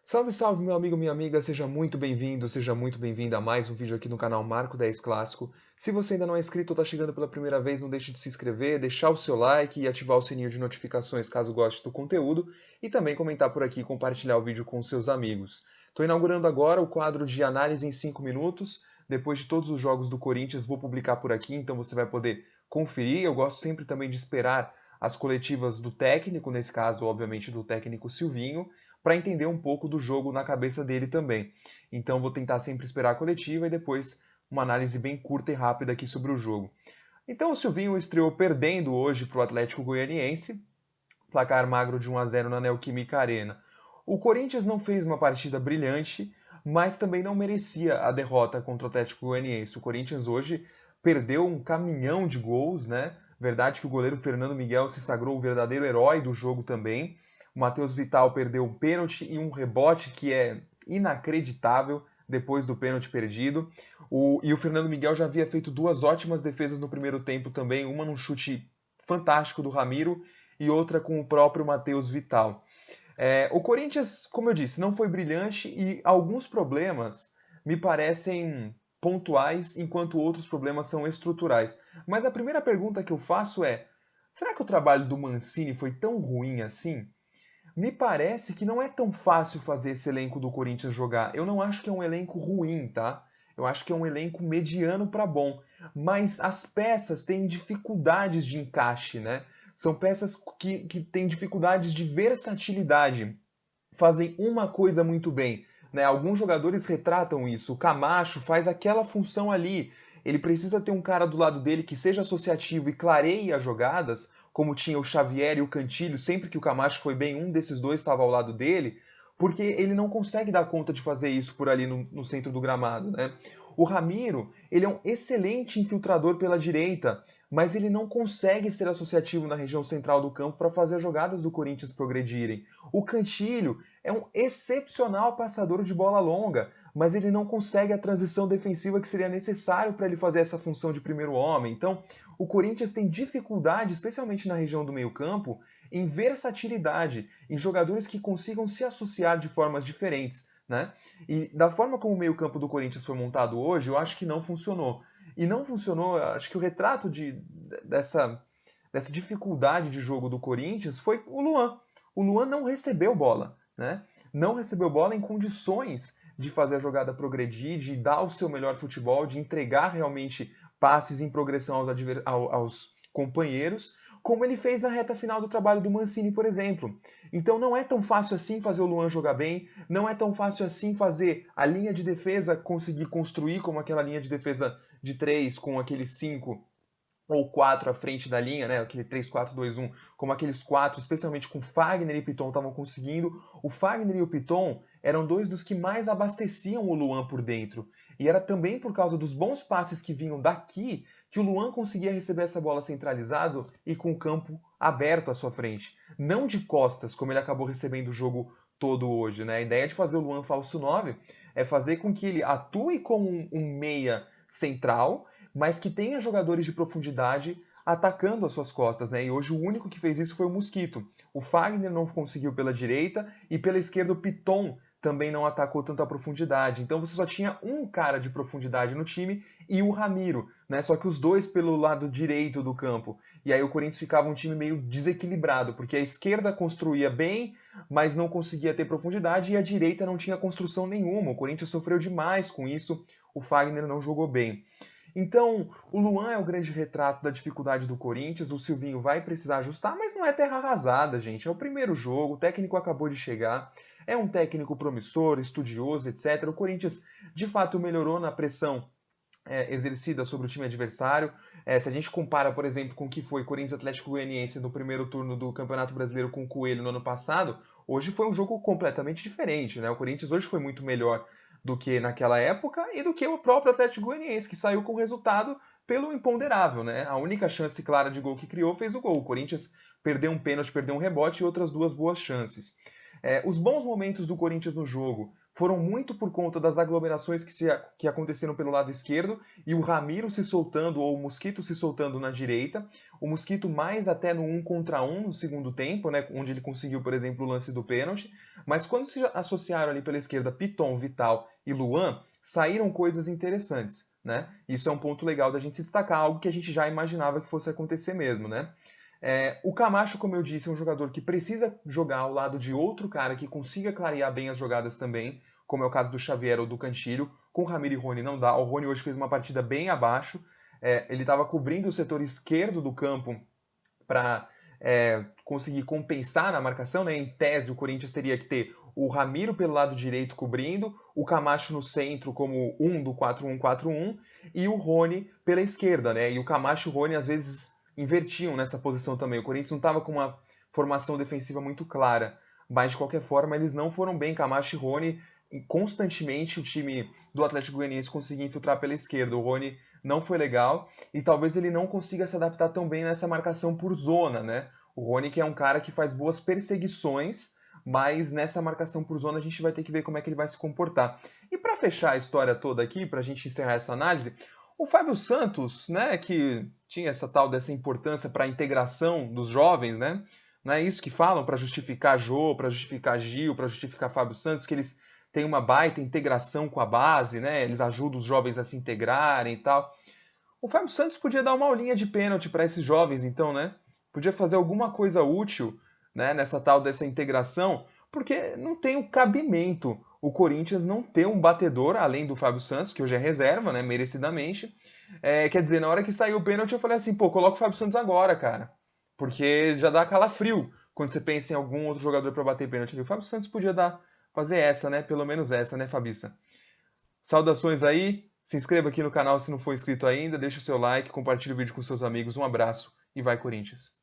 Salve, salve, meu amigo, minha amiga, seja muito bem-vindo, seja muito bem-vinda a mais um vídeo aqui no canal Marco 10 Clássico. Se você ainda não é inscrito ou está chegando pela primeira vez, não deixe de se inscrever, deixar o seu like e ativar o sininho de notificações caso goste do conteúdo, e também comentar por aqui e compartilhar o vídeo com seus amigos. Estou inaugurando agora o quadro de análise em 5 minutos. Depois de todos os jogos do Corinthians, vou publicar por aqui, então você vai poder conferir. Eu gosto sempre também de esperar as coletivas do técnico, nesse caso, obviamente, do técnico Silvinho, para entender um pouco do jogo na cabeça dele também. Então vou tentar sempre esperar a coletiva e depois uma análise bem curta e rápida aqui sobre o jogo. Então o Silvinho estreou perdendo hoje para o Atlético Goianiense, placar magro de 1 a 0 na Neoquímica Arena. O Corinthians não fez uma partida brilhante, mas também não merecia a derrota contra o Atlético Goianiense. O Corinthians hoje perdeu um caminhão de gols, né? Verdade que o goleiro Fernando Miguel se sagrou o verdadeiro herói do jogo também. O Matheus Vital perdeu um pênalti e um rebote que é inacreditável depois do pênalti perdido. E o Fernando Miguel já havia feito duas ótimas defesas no primeiro tempo também, uma num chute fantástico do Ramiro e outra com o próprio Matheus Vital. O Corinthians, como eu disse, não foi brilhante e alguns problemas me parecem pontuais, enquanto outros problemas são estruturais. Mas a primeira pergunta que eu faço é: será que o trabalho do Mancini foi tão ruim assim? Me parece que não é tão fácil fazer esse elenco do Corinthians jogar. Eu não acho que é um elenco ruim, tá? Eu acho que é um elenco mediano para bom. Mas as peças têm dificuldades de encaixe, né? São peças que têm dificuldades de versatilidade. Fazem uma coisa muito bem, né? Alguns jogadores retratam isso. O Camacho faz aquela função ali. Ele precisa ter um cara do lado dele que seja associativo e clareie as jogadas, como tinha o Xavier e o Cantilho, sempre que o Camacho foi bem, um desses dois estava ao lado dele, porque ele não consegue dar conta de fazer isso por ali no centro do gramado, né? O Ramiro, ele é um excelente infiltrador pela direita, mas ele não consegue ser associativo na região central do campo para fazer as jogadas do Corinthians progredirem. O Cantilho é um excepcional passador de bola longa, mas ele não consegue a transição defensiva que seria necessário para ele fazer essa função de primeiro homem. Então, o Corinthians tem dificuldade, especialmente na região do meio-campo, em versatilidade, em jogadores que consigam se associar de formas diferentes, né? E da forma como o meio-campo do Corinthians foi montado hoje, eu acho que não funcionou. E não funcionou, acho que o retrato dessa dificuldade de jogo do Corinthians foi o Luan. O Luan não recebeu bola, né? Não recebeu bola em condições de fazer a jogada progredir, de dar o seu melhor futebol, de entregar realmente passes em progressão aos companheiros, como ele fez na reta final do trabalho do Mancini, por exemplo. Então não é tão fácil assim fazer o Luan jogar bem, não é tão fácil assim fazer a linha de defesa conseguir construir como aquela linha de defesa de 3 com aqueles 5 ou 4 à frente da linha, né? Aquele 3-4-2-1, como aqueles quatro, especialmente com Fagner e Piton, estavam conseguindo. O Fagner e o Piton eram dois dos que mais abasteciam o Luan por dentro. E era também por causa dos bons passes que vinham daqui que o Luan conseguia receber essa bola centralizado e com o campo aberto à sua frente. Não de costas, como ele acabou recebendo o jogo todo hoje, né? A ideia de fazer o Luan falso 9 é fazer com que ele atue como um meia central, mas que tenha jogadores de profundidade atacando as suas costas, né? E hoje o único que fez isso foi o Mosquito. O Fagner não conseguiu pela direita e pela esquerda o Piton também não atacou tanto a profundidade. Então você só tinha um cara de profundidade no time e o Ramiro, né? Só que os dois pelo lado direito do campo. E aí o Corinthians ficava um time meio desequilibrado, porque a esquerda construía bem, mas não conseguia ter profundidade e a direita não tinha construção nenhuma. O Corinthians sofreu demais com isso. O Fagner não jogou bem. Então, o Luan é o grande retrato da dificuldade do Corinthians, o Silvinho vai precisar ajustar, mas não é terra arrasada, gente. É o primeiro jogo, o técnico acabou de chegar, é um técnico promissor, estudioso, etc. O Corinthians, de fato, melhorou na pressão exercida sobre o time adversário. Se a gente compara, por exemplo, com o que foi Corinthians Atlético Goianiense no primeiro turno do Campeonato Brasileiro com o Coelho no ano passado, hoje foi um jogo completamente diferente, né? O Corinthians hoje foi muito melhor do que naquela época e do que o próprio Atlético Goianiense, que saiu com o resultado pelo imponderável, né? A única chance clara de gol que criou fez o gol. O Corinthians perdeu um pênalti, perdeu um rebote e outras duas boas chances. Os bons momentos do Corinthians no jogo foram muito por conta das aglomerações que aconteceram pelo lado esquerdo e o Ramiro se soltando ou o Mosquito se soltando na direita. O Mosquito mais até no 1 contra 1 no segundo tempo, né, onde ele conseguiu, por exemplo, o lance do pênalti. Mas quando se associaram ali pela esquerda Piton, Vital e Luan, saíram coisas interessantes, né? Isso é um ponto legal da gente se destacar, algo que a gente já imaginava que fosse acontecer mesmo, né? O Camacho, como eu disse, é um jogador que precisa jogar ao lado de outro cara que consiga clarear bem as jogadas também, como é o caso do Xavier ou do Cantilho. Com o Ramiro e Rony não dá. O Rony hoje fez uma partida bem abaixo. Ele estava cobrindo o setor esquerdo do campo para conseguir compensar na marcação, né? Em tese, o Corinthians teria que ter o Ramiro pelo lado direito cobrindo, o Camacho no centro como um do 4-1-4-1 e o Rony pela esquerda, né? E o Camacho e o Rony às vezes invertiam nessa posição também. O Corinthians não estava com uma formação defensiva muito clara, mas de qualquer forma eles não foram bem. Camacho e Rony, constantemente o time do Atlético Goianiense conseguia infiltrar pela esquerda. O Rony não foi legal e talvez ele não consiga se adaptar tão bem nessa marcação por zona, né? O Rony que é um cara que faz boas perseguições, mas nessa marcação por zona a gente vai ter que ver como é que ele vai se comportar. E para fechar a história toda aqui, para a gente encerrar essa análise, o Fábio Santos, né, que tinha essa tal dessa importância para a integração dos jovens, né? Não é isso que falam para justificar Jô, para justificar Gil, para justificar Fábio Santos, que eles têm uma baita integração com a base, né? Eles ajudam os jovens a se integrarem e tal. O Fábio Santos podia dar uma aulinha de pênalti para esses jovens, então, né? Podia fazer alguma coisa útil, né, nessa tal dessa integração, porque não tem o cabimento o Corinthians não ter um batedor, além do Fábio Santos, que hoje é reserva, né, merecidamente. Quer dizer, na hora que saiu o pênalti, eu falei assim, pô, coloca o Fábio Santos agora, cara. Porque já dá calafrio quando você pensa em algum outro jogador para bater pênalti. O Fábio Santos podia fazer essa, né? Pelo menos essa, né, Fabiça? Saudações aí, se inscreva aqui no canal se não for inscrito ainda, deixa o seu like, compartilhe o vídeo com seus amigos, um abraço e vai Corinthians!